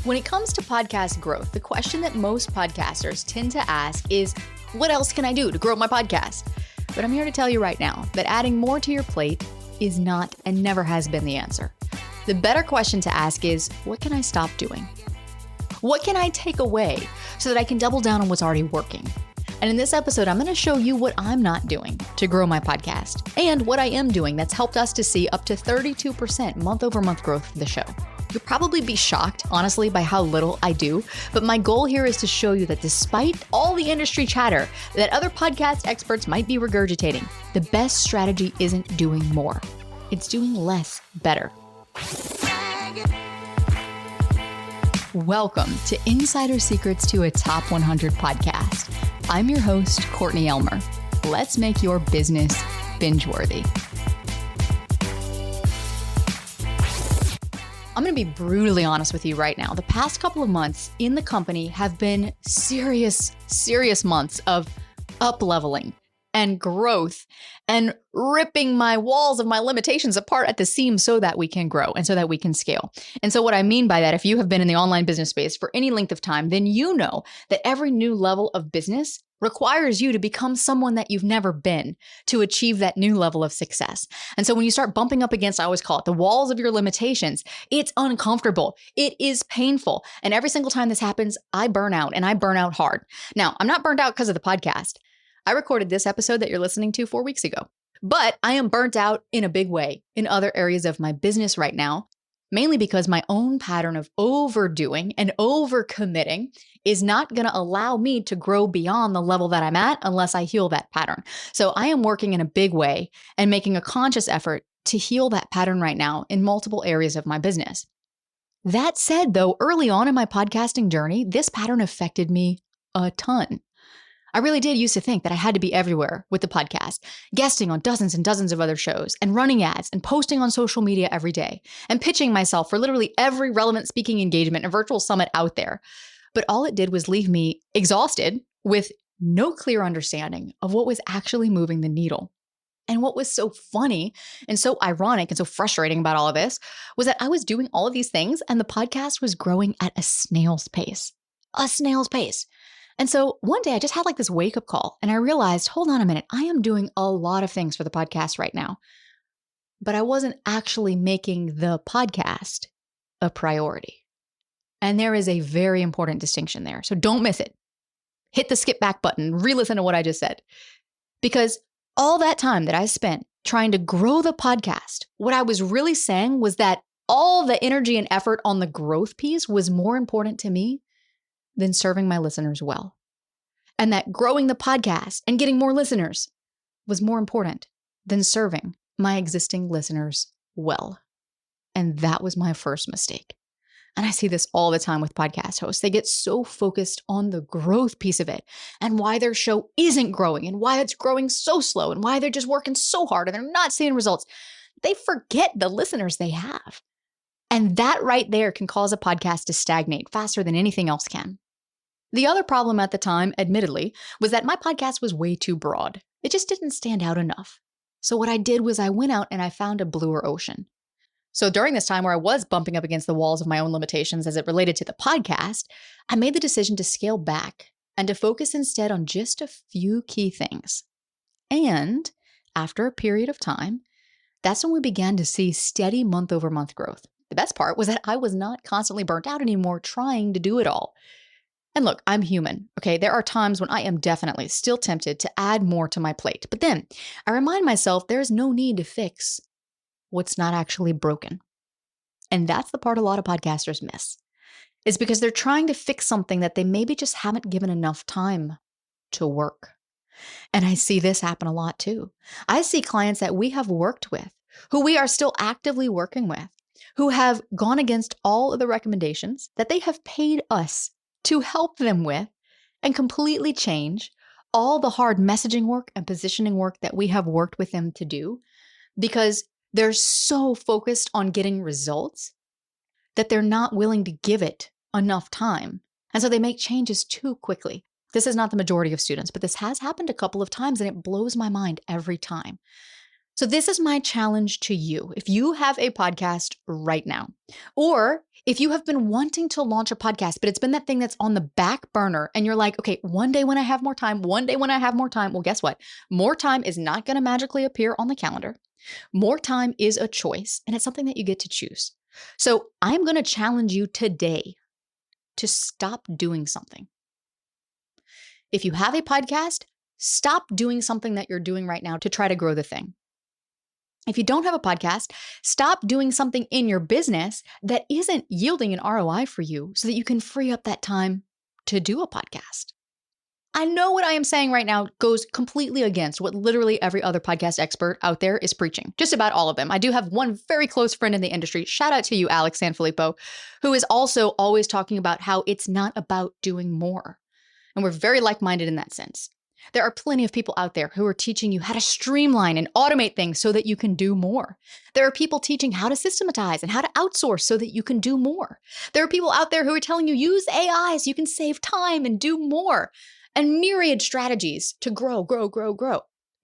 When it comes to podcast growth, the question that most podcasters tend to ask is, what else can I do to grow my podcast? But I'm here to tell you right now that adding more to your plate is not and never has been the answer. The better question to ask is, what can I stop doing? What can I take away so that I can double down on what's already working? And in this episode, I'm going to show you what I'm not doing to grow my podcast and what I am doing that's helped us to see up to 32% month-over-month growth for the show. You'll probably be shocked, honestly, by how little I do, but my goal here is to show you that despite all the industry chatter that other podcast experts might be regurgitating, the best strategy isn't doing more. It's doing less better. Welcome to Insider Secrets to a Top 100 podcast. I'm your host, Courtney Elmer. Let's make your business binge-worthy. I'm going to be brutally honest with you right now. The past couple of months in the company have been serious months of up-leveling and growth and ripping my walls of my limitations apart at the seams so that we can grow and so that we can scale. And so what I mean by that, if you have been in the online business space for any length of time, then you know that every new level of business requires you to become someone that you've never been to achieve that new level of success. And so when you start bumping up against, I always call it the walls of your limitations, it's uncomfortable. It is painful. And every single time this happens, I burn out, and I burn out hard. Now, I'm not burned out because of the podcast. I recorded this episode that you're listening to 4 weeks ago, but I am burnt out in a big way in other areas of my business right now, mainly because my own pattern of overdoing and overcommitting is not going to allow me to grow beyond the level that I'm at unless I heal that pattern. So I am working in a big way and making a conscious effort to heal that pattern right now in multiple areas of my business. That said, though, early on in my podcasting journey, this pattern affected me a ton. I really did used to think that I had to be everywhere with the podcast, guesting on dozens and dozens of other shows and running ads and posting on social media every day and pitching myself for literally every relevant speaking engagement and virtual summit out there. But all it did was leave me exhausted with no clear understanding of what was actually moving the needle. And what was so funny and so ironic and so frustrating about all of this was that I was doing all of these things and the podcast was growing at a snail's pace. A snail's pace. And so one day I just had like this wake-up call and I realized, hold on a minute, I am doing a lot of things for the podcast right now, but I wasn't actually making the podcast a priority. And there is a very important distinction there. So don't miss it. Hit the skip back button, re-listen to what I just said. Because all that time that I spent trying to grow the podcast, what I was really saying was that all the energy and effort on the growth piece was more important to me than serving my listeners well. And that growing the podcast and getting more listeners was more important than serving my existing listeners well. And that was my first mistake. And I see this all the time with podcast hosts. They get so focused on the growth piece of it and why their show isn't growing and why it's growing so slow and why they're just working so hard and they're not seeing results. They forget the listeners they have. And that right there can cause a podcast to stagnate faster than anything else can. The other problem at the time, admittedly, was that my podcast was way too broad. It just didn't stand out enough. So what I did was I went out and I found a bluer ocean. So during this time where I was bumping up against the walls of my own limitations as it related to the podcast, I made the decision to scale back and to focus instead on just a few key things. And after a period of time, that's when we began to see steady month-over-month growth. The best part was that I was not constantly burnt out anymore trying to do it all. And look, I'm human, okay? There are times when I am definitely still tempted to add more to my plate. But then I remind myself there's no need to fix what's not actually broken. And that's the part a lot of podcasters miss. Is because they're trying to fix something that they maybe just haven't given enough time to work. And I see this happen a lot too. I see clients that we have worked with, who we are still actively working with, who have gone against all of the recommendations that they have paid us to help them with and completely change all the hard messaging work and positioning work that we have worked with them to do because they're so focused on getting results that they're not willing to give it enough time. And so they make changes too quickly. This is not the majority of students, but this has happened a couple of times and it blows my mind every time. So this is my challenge to you. If you have a podcast right now, or if you have been wanting to launch a podcast, but it's been that thing that's on the back burner and you're like, okay, one day when I have more time, well, guess what? More time is not going to magically appear on the calendar. More time is a choice, and it's something that you get to choose. So I'm going to challenge you today to stop doing something. If you have a podcast, stop doing something that you're doing right now to try to grow the thing. If you don't have a podcast, stop doing something in your business that isn't yielding an ROI for you so that you can free up that time to do a podcast. I know what I am saying right now goes completely against what literally every other podcast expert out there is preaching. Just about all of them. I do have one very close friend in the industry. Shout out to you, Alex Sanfilippo, who is also always talking about how it's not about doing more. And we're very like-minded in that sense. There are plenty of people out there who are teaching you how to streamline and automate things so that you can do more. There are people teaching how to systematize and how to outsource so that you can do more. There are people out there who are telling you use AI so you can save time and do more, and myriad strategies to grow.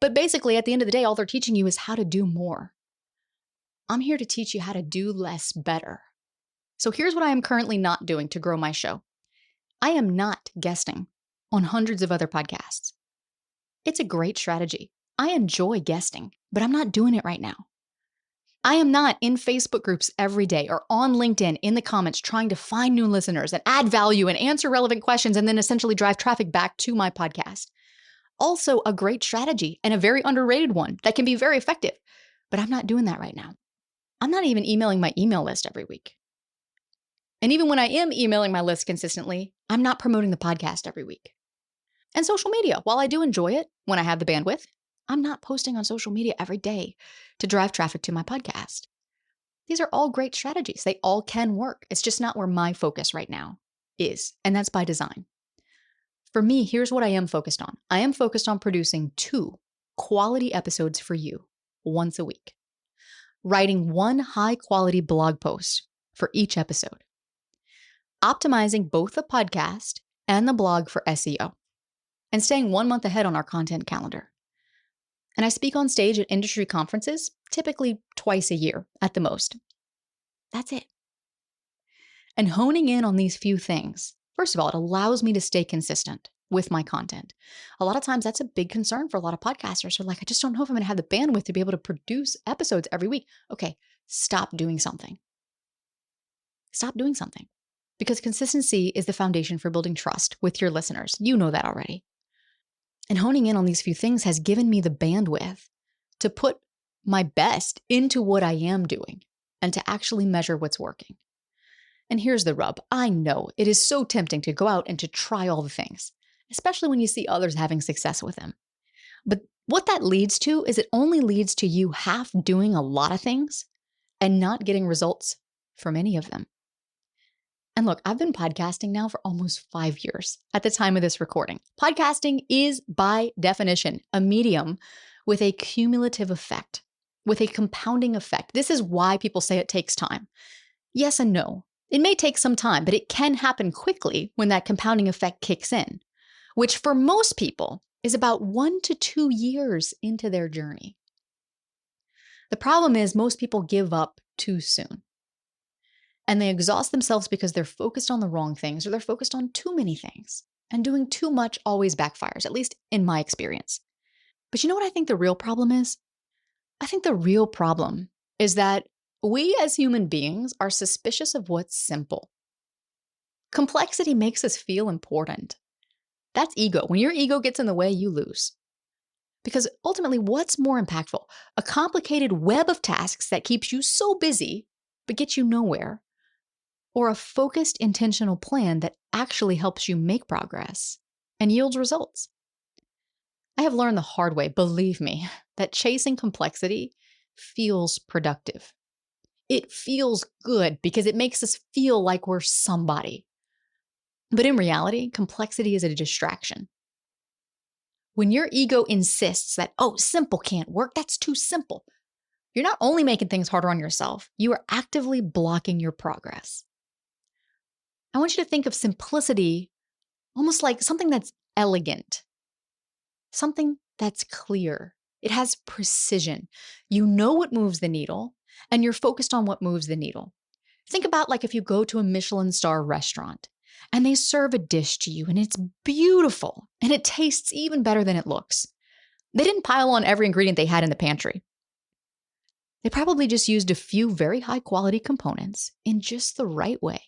But basically, at the end of the day, all they're teaching you is how to do more. I'm here to teach you how to do less better. So here's what I am currently not doing to grow my show. I am not guesting on hundreds of other podcasts. It's a great strategy. I enjoy guesting, but I'm not doing it right now. I am not in Facebook groups every day or on LinkedIn in the comments trying to find new listeners and add value and answer relevant questions and then essentially drive traffic back to my podcast. Also a great strategy and a very underrated one that can be very effective, but I'm not doing that right now. I'm not even emailing my email list every week. And even when I am emailing my list consistently, I'm not promoting the podcast every week. And social media, while I do enjoy it when I have the bandwidth, I'm not posting on social media every day to drive traffic to my podcast. These are all great strategies. They all can work. It's just not where my focus right now is, and that's by design. For me, here's what I am focused on. I am focused on producing 2 quality episodes for you once a week, writing 1 high-quality blog post for each episode, optimizing both the podcast and the blog for SEO, and staying 1 month ahead on our content calendar. And I speak on stage at industry conferences, typically twice a year at the most. That's it. And honing in on these few things, first of all, it allows me to stay consistent with my content. A lot of times that's a big concern for a lot of podcasters who are like, I just don't know if I'm going to have the bandwidth to be able to produce episodes every week. Okay, stop doing something. Stop doing something. Because consistency is the foundation for building trust with your listeners. You know that already. And honing in on these few things has given me the bandwidth to put my best into what I am doing and to actually measure what's working. And here's the rub. I know it is so tempting to go out and to try all the things, especially when you see others having success with them. But what that leads to is it only leads to you half doing a lot of things and not getting results from any of them. And look, I've been podcasting now for almost 5 years at the time of this recording. Podcasting is, by definition, a medium with a cumulative effect, with a compounding effect. This is why people say it takes time. Yes and no. It may take some time, but it can happen quickly when that compounding effect kicks in, which for most people is about 1 to 2 years into their journey. The problem is most people give up too soon. And they exhaust themselves because they're focused on the wrong things or they're focused on too many things. And doing too much always backfires, at least in my experience. But you know what I think the real problem is? I think the real problem is that we as human beings are suspicious of what's simple. Complexity makes us feel important. That's ego. When your ego gets in the way, you lose. Because ultimately, what's more impactful? A complicated web of tasks that keeps you so busy but gets you nowhere, or a focused, intentional plan that actually helps you make progress and yields results? I have learned the hard way, believe me, that chasing complexity feels productive. It feels good because it makes us feel like we're somebody. But in reality, complexity is a distraction. When your ego insists that, oh, simple can't work, that's too simple, you're not only making things harder on yourself, you are actively blocking your progress. I want you to think of simplicity almost like something that's elegant, something that's clear It has precision. You know what moves the needle, and you're focused on what moves the needle. Think about like if you go to a Michelin star restaurant and they serve a dish to you and it's beautiful and it tastes even better than it looks. They didn't pile on every ingredient they had in the pantry. They probably just used a few very high quality components in just the right way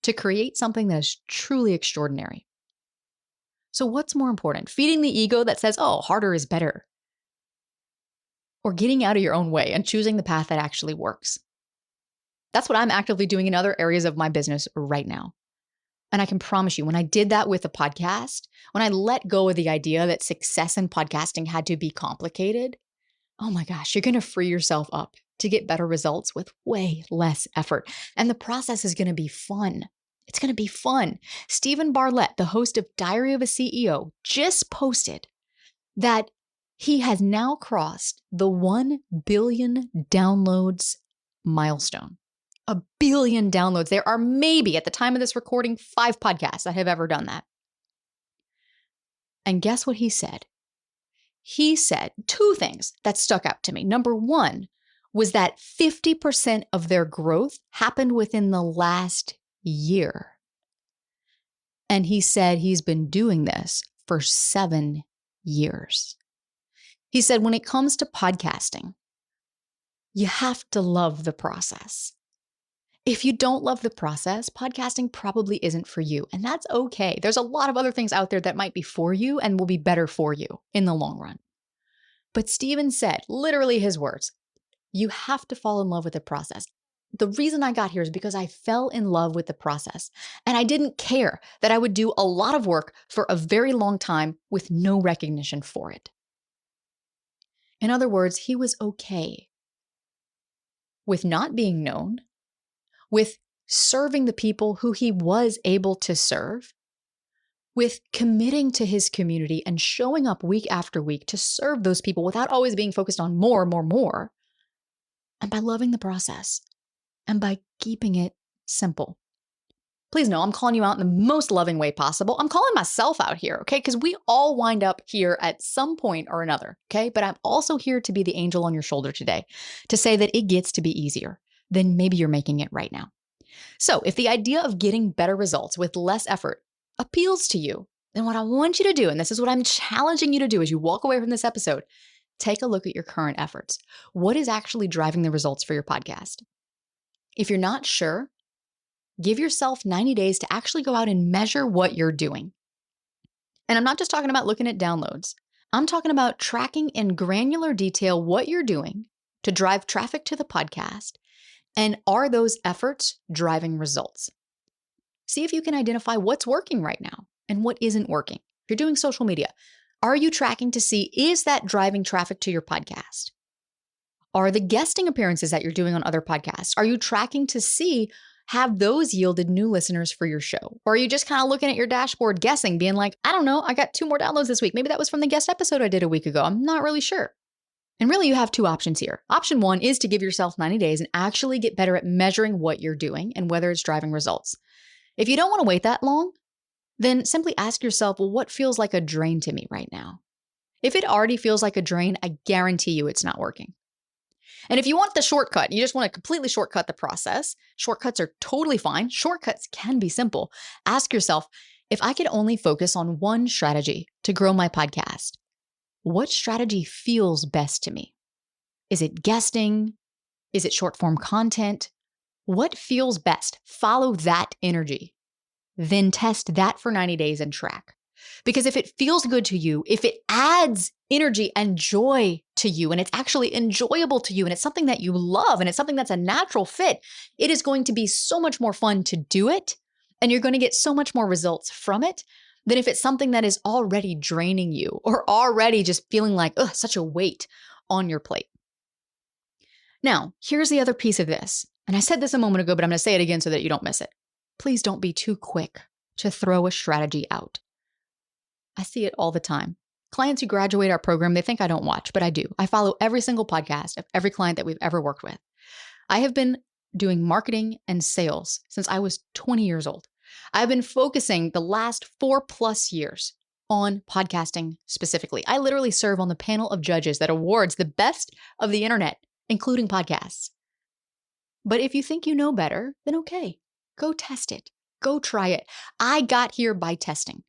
to create something that is truly extraordinary. So what's more important, feeding the ego that says, oh, harder is better, or getting out of your own way and choosing the path that actually works? That's what I'm actively doing in other areas of my business right now. And I can promise you, when I did that with the podcast, when I let go of the idea that success in podcasting had to be complicated, oh my gosh, you're going to free yourself up to get better results with way less effort. And the process is going to be fun. It's going to be fun. Stephen Bartlett, the host of Diary of a CEO, just posted that he has now crossed the 1 billion downloads milestone. 1 billion downloads. There are maybe, at the time of this recording, 5 podcasts that have ever done that. And guess what he said? He said 2 things that stuck out to me. Number 1 was that 50% of their growth happened within the last year. And he said he's been doing this for 7 years. He said when it comes to podcasting, you have to love the process. If you don't love the process, podcasting probably isn't for you, and that's okay. There's a lot of other things out there that might be for you and will be better for you in the long run. But Stephen said, literally his words, you have to fall in love with the process. The reason I got here is because I fell in love with the process, and I didn't care that I would do a lot of work for a very long time with no recognition for it. In other words, he was okay with not being known, with serving the people who he was able to serve, with committing to his community and showing up week after week to serve those people without always being focused on more, and by loving the process and by keeping it simple. Please know I'm calling you out in the most loving way possible. I'm calling myself out here, okay? Because we all wind up here at some point or another, okay? But I'm also here to be the angel on your shoulder today to say that it gets to be easier than maybe you're making it right now. So if the idea of getting better results with less effort appeals to you, then what I want you to do, and this is what I'm challenging you to do as you walk away from this episode, take a look at your current efforts. What is actually driving the results for your podcast? If you're not sure, give yourself 90 days to actually go out and measure what you're doing. And I'm not just talking about looking at downloads. I'm talking about tracking in granular detail what you're doing to drive traffic to the podcast. And are those efforts driving results? See if you can identify what's working right now and what isn't working. If you're doing social media, are you tracking to see, is that driving traffic to your podcast? Are the guesting appearances that you're doing on other podcasts, are you tracking to see, have those yielded new listeners for your show? Or are you just kind of looking at your dashboard guessing, being like, I don't know, I got 2 more downloads this week. Maybe that was from the guest episode I did a week ago. I'm not really sure. And really, you have 2 options here. Option 1 is to give yourself 90 days and actually get better at measuring what you're doing and whether it's driving results. If you don't want to wait that long, then simply ask yourself, well, what feels like a drain to me right now? If it already feels like a drain, I guarantee you it's not working. And if you want the shortcut, you just want to completely shortcut the process, shortcuts are totally fine. Shortcuts can be simple. Ask yourself, if I could only focus on one strategy to grow my podcast, what strategy feels best to me? Is it guesting? Is it short form content? What feels best? Follow that energy. Then test that for 90 days and track. Because if it feels good to you, if it adds energy and joy to you, and it's actually enjoyable to you, and it's something that you love, and it's something that's a natural fit, it is going to be so much more fun to do it, and you're going to get so much more results from it than if it's something that is already draining you or already just feeling like, such a weight on your plate. Now, here's the other piece of this. And I said this a moment ago, but I'm going to say it again so that you don't miss it. Please don't be too quick to throw a strategy out. I see it all the time. Clients who graduate our program, they think I don't watch, but I do. I follow every single podcast of every client that we've ever worked with. I have been doing marketing and sales since I was 20 years old. I've been focusing the last 4+ years on podcasting specifically. I literally serve on the panel of judges that awards the best of the internet, including podcasts. But if you think you know better, then okay, go test it. Go try it. I got here by testing.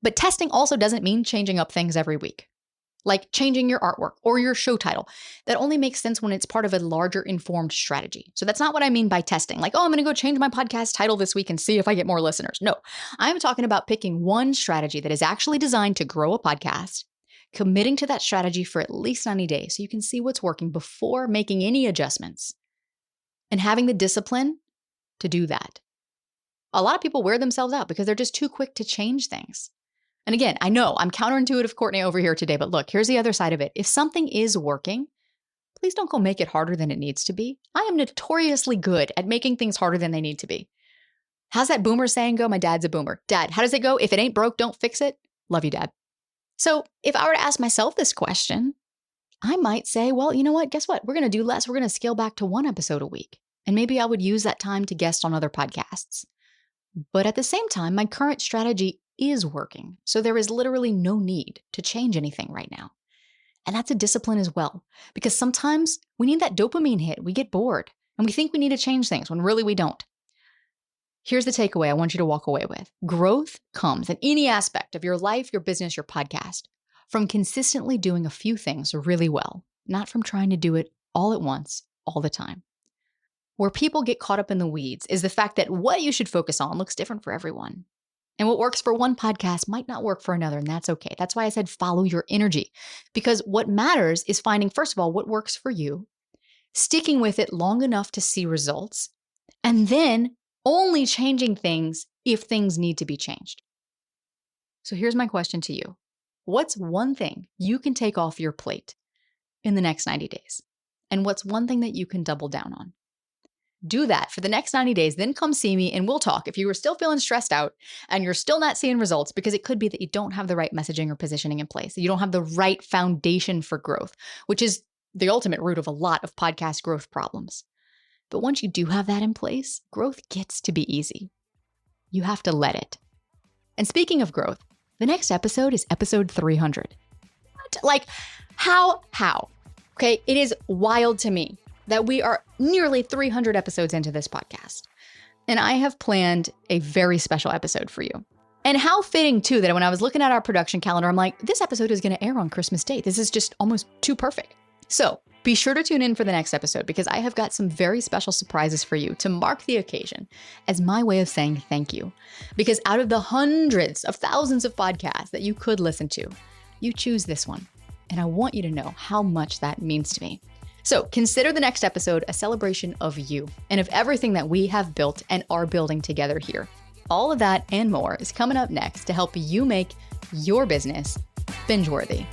But testing also doesn't mean changing up things every week, like changing your artwork or your show title. That only makes sense when it's part of a larger informed strategy. So that's not what I mean by testing. Like, oh, I'm going to go change my podcast title this week and see if I get more listeners. No, I'm talking about picking one strategy that is actually designed to grow a podcast, committing to that strategy for at least 90 days so you can see what's working before making any adjustments, and having the discipline to do that. A lot of people wear themselves out because they're just too quick to change things. And again, I know I'm counterintuitive Courtney over here today, but look, here's the other side of it. If something is working, please don't go make it harder than it needs to be. I am notoriously good at making things harder than they need to be. How's that boomer saying go? My dad's a boomer. Dad, how does it go? If it ain't broke, don't fix it. Love you, Dad. So if I were to ask myself this question, I might say, well, you know what? Guess what? We're going to do less. We're going to scale back to one episode a week. And maybe I would use that time to guest on other podcasts. But at the same time, my current strategy is working. So there is literally no need to change anything right now. And that's a discipline as well, because sometimes we need that dopamine hit. We get bored and we think we need to change things when really we don't. Here's the takeaway I want you to walk away with. Growth comes in any aspect of your life, your business, your podcast, from consistently doing a few things really well, not from trying to do it all at once, all the time. Where people get caught up in the weeds is the fact that what you should focus on looks different for everyone. And what works for one podcast might not work for another, and that's okay. That's why I said follow your energy, because what matters is finding, first of all, what works for you, sticking with it long enough to see results, and then only changing things if things need to be changed. So here's my question to you. What's one thing you can take off your plate in the next 90 days? And what's one thing that you can double down on? Do that for the next 90 days, then come see me and we'll talk. If you are still feeling stressed out and you're still not seeing results, because it could be that you don't have the right messaging or positioning in place, that you don't have the right foundation for growth, which is the ultimate root of a lot of podcast growth problems. But once you do have that in place, growth gets to be easy. You have to let it. And speaking of growth, the next episode is episode 300. What? Like, how? Okay, it is wild to me that we are nearly 300 episodes into this podcast. And I have planned a very special episode for you. And how fitting too that when I was looking at our production calendar, I'm like, this episode is going to air on Christmas Day. This is just almost too perfect. So be sure to tune in for the next episode, because I have got some very special surprises for you to mark the occasion as my way of saying thank you. Because out of the hundreds of thousands of podcasts that you could listen to, you choose this one. And I want you to know how much that means to me. So consider the next episode a celebration of you and of everything that we have built and are building together here. All of that and more is coming up next to help you make your business binge-worthy.